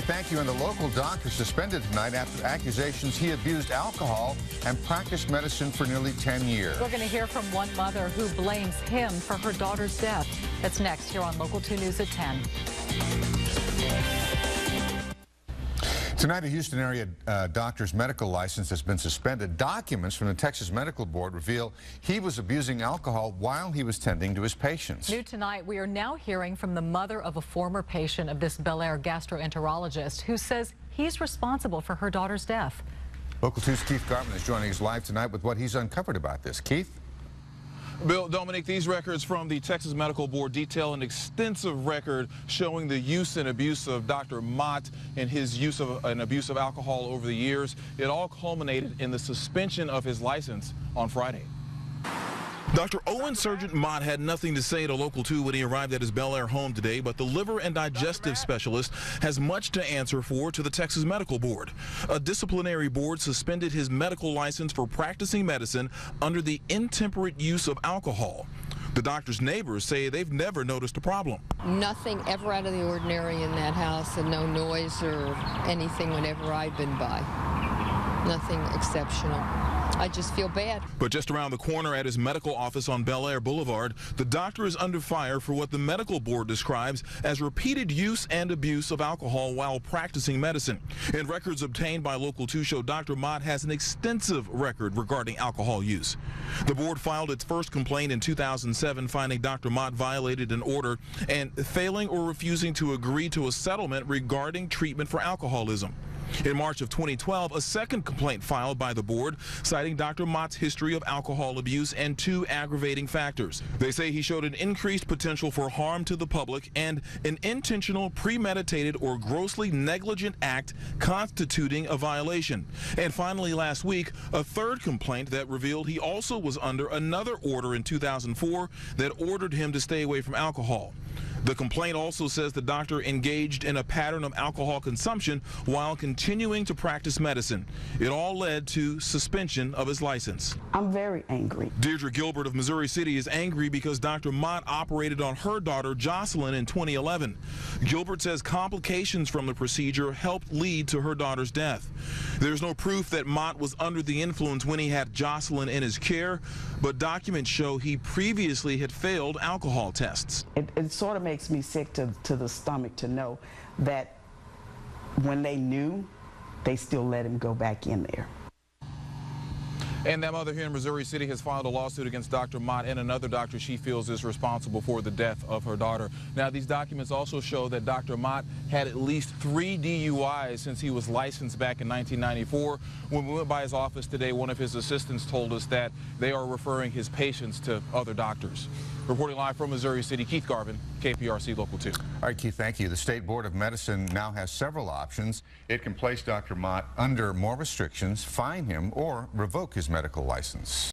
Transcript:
Thank you. And the local doctor suspended tonight after accusations he abused alcohol and practiced medicine for nearly 10 years. We're going to hear from one mother who blames him for her daughter's death. That's next here on Local 2 News at 10. Tonight, a Houston area doctor's medical license has been suspended. Documents from the Texas Medical Board reveal he was abusing alcohol while he was tending to his patients. New tonight, we are now hearing from the mother of a former patient of this Bel Air gastroenterologist who says he's responsible for her daughter's death. Local 2's Keith Garvin is joining us live tonight with what he's uncovered about this. Keith? Bill, Dominic, these records from the Texas Medical Board detail an extensive record showing the use and abuse of Dr. Mott and his use of an abuse of alcohol over the years. It all culminated in the suspension of his license on Friday. Dr. Owen Sergeant Mott had nothing to say to Local 2 when he arrived at his Bel Air home today, but the liver and digestive specialist has much to answer for to the Texas Medical Board. A disciplinary board suspended his medical license for practicing medicine under the intemperate use of alcohol. The doctor's neighbors say they've never noticed a problem. Nothing ever out of the ordinary in that house, and no noise or anything whenever I've been by. Nothing exceptional. I just feel bad. But just around the corner at his medical office on Bel Air Boulevard, the doctor is under fire for what the medical board describes as repeated use and abuse of alcohol while practicing medicine. And records obtained by Local 2 show Dr. Mott has an extensive record regarding alcohol use. The board filed its first complaint in 2007, finding Dr. Mott violated an order and failing or refusing to agree to a settlement regarding treatment for alcoholism. In March of 2012, a second complaint filed by the board citing Dr. Mott's history of alcohol abuse and two aggravating factors. They say he showed an increased potential for harm to the public and an intentional, premeditated, or grossly negligent act constituting a violation. And finally, last week, a third complaint that revealed he also was under another order in 2004 that ordered him to stay away from alcohol. The complaint also says the doctor engaged in a pattern of alcohol consumption while continuing to practice medicine. It all led to suspension of his license. I'm very angry. Deirdre Gilbert of Missouri City is angry because Dr. Mott operated on her daughter Jocelyn in 2011. Gilbert says complications from the procedure helped lead to her daughter's death. There's no proof that Mott was under the influence when he had Jocelyn in his care, but documents show he previously had failed alcohol tests. It sort of makes me sick to the stomach to know that when they knew, they still let him go back in there. And that mother here in Missouri City has filed a lawsuit against Dr. Mott and another doctor she feels is responsible for the death of her daughter. Now, these documents also show that Dr. Mott had at least 3 DUIs since he was licensed back in 1994. When we went by his office today, one of his assistants told us that they are referring his patients to other doctors. Reporting live from Missouri City, Keith Garvin, KPRC Local 2. All right, Keith, thank you. The State Board of Medicine now has several options. It can place Dr. Mott under more restrictions, fine him, or revoke his medical license.